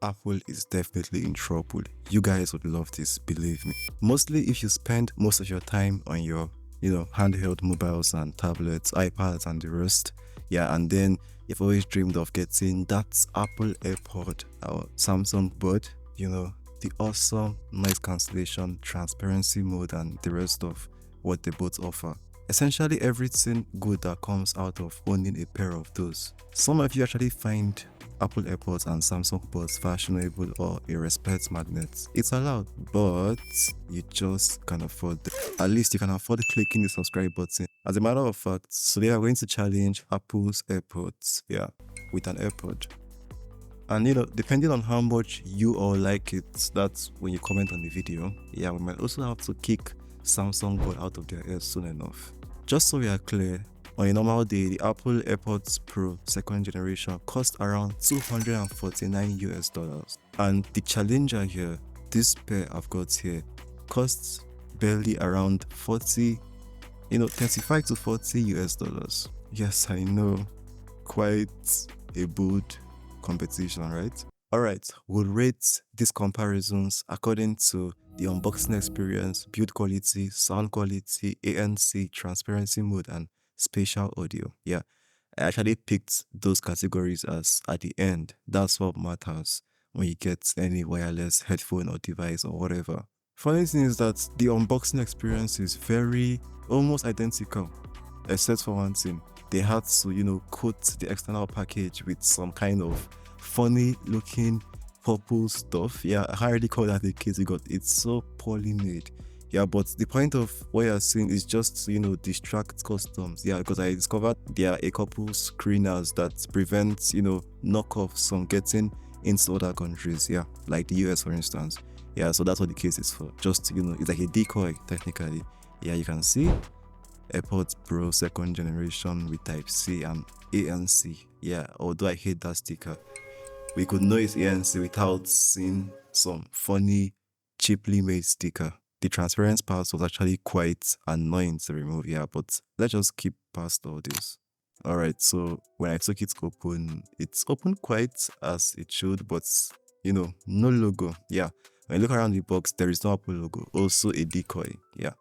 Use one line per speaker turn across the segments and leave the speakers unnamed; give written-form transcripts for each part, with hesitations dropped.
Apple is definitely in trouble. You guys would love this, believe me. Mostly if you spend most of your time on your, handheld mobiles and tablets, iPads and the rest. Yeah, and then you've always dreamed of getting that Apple AirPod or Samsung Bud, the awesome noise cancellation, transparency mode, and the rest of what they both offer. Essentially everything good that comes out of owning a pair of those. Some of you actually find Apple AirPods and Samsung Buds fashionable or a respect magnet. It's allowed, but you just can't afford them. At least you can afford clicking the subscribe button. As a matter of fact, so they are going to challenge Apple's AirPods, with an AirPod. And depending on how much you all like it, that's when you comment on the video. Yeah, we might also have to kick Samsung Bud out of their ears soon enough. Just so we are clear, on a normal day, the Apple AirPods Pro 2nd generation cost around $249 US. And the challenger here, this pair I've got here, costs barely around 35 to 40 US. Yes, I know, quite a good competition, right? Alright, we'll rate these comparisons according to the unboxing experience, build quality, sound quality, ANC, transparency mode, and spatial audio. Yeah, I actually picked those categories as at the end. That's what matters when you get any wireless headphone or device or whatever. Funny thing is that the unboxing experience is almost identical, except for one thing. They had to, coat the external package with some kind of funny looking purple stuff. Yeah, I hardly call that the case because it's so poorly made. Yeah, but the point of what you're seeing is just distract customs. Yeah, because I discovered there are a couple screeners that prevent knockoffs from getting into other countries. Yeah, like the US for instance. Yeah, so that's what the case is for. Just it's like a decoy technically. Yeah, you can see AirPods Pro 2nd generation with Type-C and ANC. Yeah, although I hate that sticker. We could know it's ANC without seeing some funny, cheaply made sticker. The transparent part was actually quite annoying to remove, yeah, but let's just keep past all this. Alright, so when I took it open, it's open quite as it should, but no logo. Yeah, when you look around the box, there is no Apple logo, also a decoy. Yeah,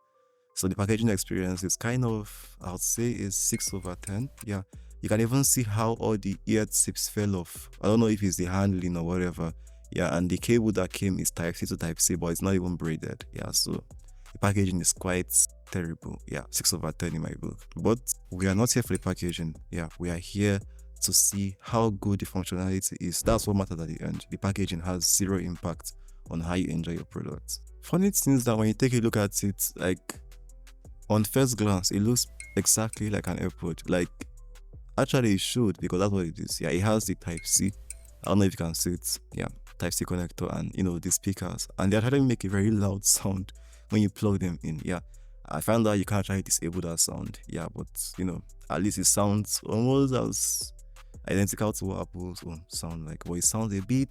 so the packaging experience is kind of, I would say, is 6/10. Yeah, you can even see how all the ear tips fell off. I don't know if it's the handling or whatever. Yeah, and the cable that came is Type-C to Type-C, but it's not even braided. Yeah, so the packaging is quite terrible. Yeah, 6/10 in my book. But we are not here for the packaging. Yeah, we are here to see how good the functionality is. That's what matters at the end. The packaging has zero impact on how you enjoy your product. Funny thing is that when you take a look at it, like on first glance, it looks exactly like an AirPod. Like, actually it should, because that's what it is. Yeah, it has the Type-C. I don't know if you can see it. Yeah, Type-C connector and the speakers, and they actually make a very loud sound when you plug them in. Yeah, I found out you can't actually disable that sound. Yeah, but at least it sounds almost as identical to what Apple's own sound like, but it sounds a bit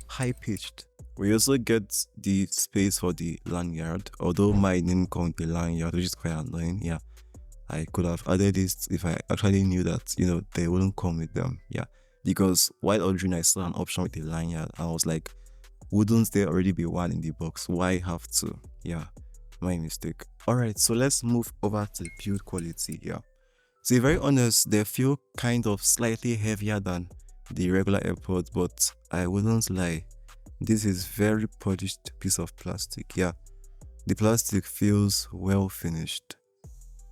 high-pitched. We also get the space for the lanyard, although mine didn't come with a lanyard, which is quite annoying. Yeah, I could have added this if I actually knew that they wouldn't come with them. Yeah, because while ordering I saw an option with a lanyard, I was like, wouldn't there already be one in the box? Why have to? Yeah, my mistake. Alright, so let's move over to the build quality. Yeah, to be very honest, they feel kind of slightly heavier than the regular AirPods, but I wouldn't lie, this is very polished piece of plastic. Yeah, the plastic feels well finished.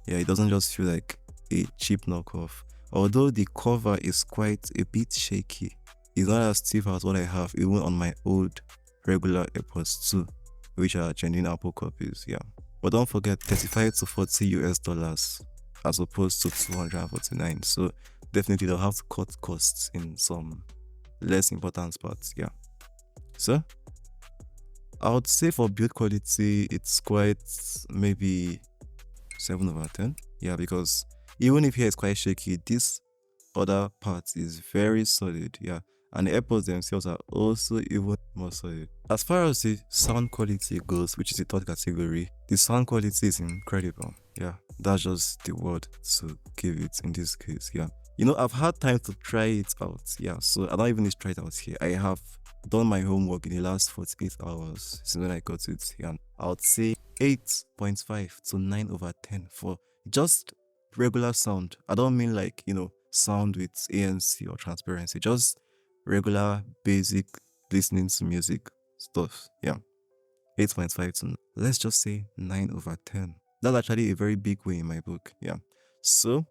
Yeah, it doesn't just feel like a cheap knockoff. Although the cover is quite a bit shaky, it's not as stiff as what I have even on my old regular AirPods 2, which are genuine Apple copies. Yeah, but don't forget 35 to 40 US as opposed to 249. So definitely they'll have to cut costs in some less important spots. Yeah, so I would say for build quality, it's quite maybe 7/10. Yeah, because even if here is quite shaky, this other part is very solid. Yeah, and the AirPods themselves are also even more solid. As far as the sound quality goes, which is the third category, the sound quality is incredible. Yeah, that's just the word to give it in this case. Yeah. I've had time to try it out. Yeah, so I don't even need to try it out here. I have done my homework in the last 48 hours since when I got it. Yeah, I would say 8.5 to 9 over 10 for just regular sound. I don't mean like, sound with ANC or transparency, just regular basic listening to music stuff. Yeah, 8.5 to, let's just say, 9 over 10. That's actually a very big way in my book. Yeah. So,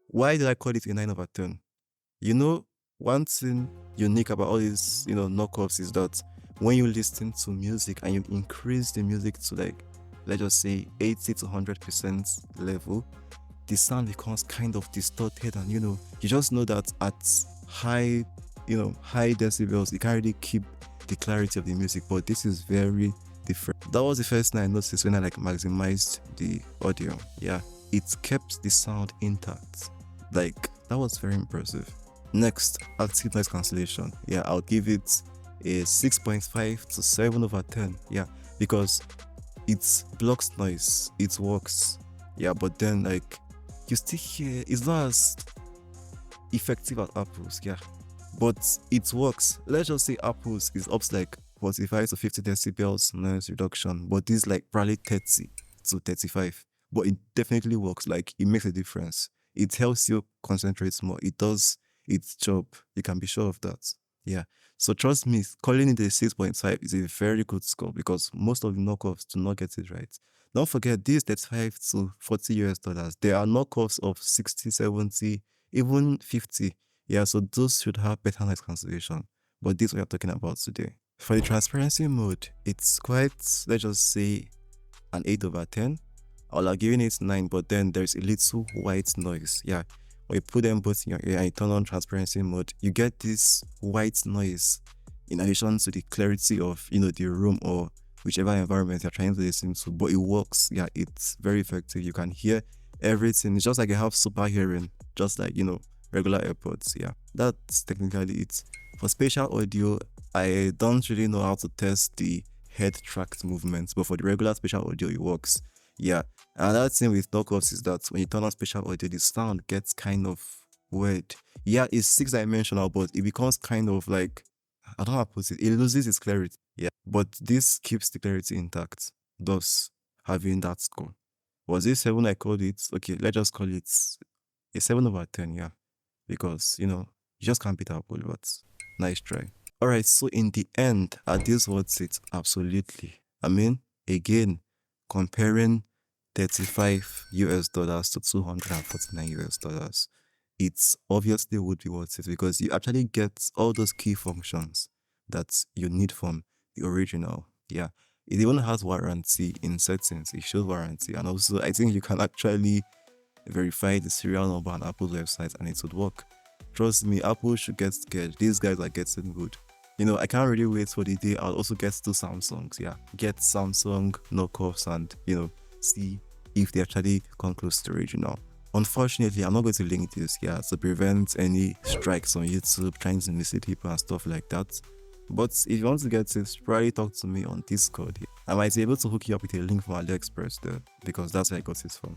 why did I call it a 9 over 10? One thing unique about all these, knockoffs is that when you listen to music and you increase the music to, like, let's just say 80 to 100% level, the sound becomes kind of distorted, and you just know that at high decibels, you can't really keep the clarity of the music. But this is very different. That was the first thing I noticed when I maximized the audio. Yeah, it kept the sound intact. Like, that was very impressive. Next, active noise cancellation. Yeah, I'll give it a 6.5 to 7 over 10. Yeah, because it blocks noise, it works. Yeah, but then you still hear, it's not as effective as Apple's. Yeah, but it works. Let's just say Apple's is up to 45 to 50 decibels noise reduction, but this probably 30 to 35. But it definitely works. It makes a difference. It helps you concentrate more. It does its job. You can be sure of that. Yeah. So trust me, calling it a 6.5 is a very good score because most of the knockoffs do not get it right. Don't forget, these 35 to 40 US dollars, there are knockoffs of 60, 70, even 50. Yeah, so those should have better noise cancellation. But this is what we're talking about today. For the transparency mode, it's quite, let's just say, an 8 over 10. I'll have given it 9, but then there's a little white noise. Yeah, when you put them both in your ear and you turn on transparency mode, you get this white noise in addition to the clarity of, the room or whichever environment you're trying to listen to. But it works. Yeah, it's very effective. You can hear everything. It's just like you have super hearing, just like, regular AirPods. Yeah, that's technically it. For spatial audio, I don't really know how to test the head tracked movements, but for the regular spatial audio, it works. Yeah, another thing with knockoffs is that when you turn on spatial audio, the sound gets kind of weird. Yeah, it's 6-dimensional, but it becomes kind of I don't know how to put it. It loses its clarity. Yeah, but this keeps the clarity intact, thus having that score. Was it 7 I called it? Okay, let's just call it a 7 over 10, yeah. Because, you just can't beat Apple, but nice try. Alright, so in the end, are these worth it? Absolutely. I mean, again, comparing 35 US dollars to 249 US dollars, it's obviously would be worth it because you actually get all those key functions that you need from the original. Yeah, it even has warranty in settings. It shows warranty, and also I think you can actually verify the serial number on Apple's website and it would work. Trust me, Apple should get scared. These guys are getting good. I can't really wait for the day I'll also get two Samsungs. Yeah, get Samsung knockoffs and, see if they actually come close to the original. Unfortunately, I'm not going to link this here to prevent any strikes on YouTube trying to mislead people and stuff like that. But if you want to get it, probably talk to me on Discord. I might be able to hook you up with a link from AliExpress there because that's where I got it from.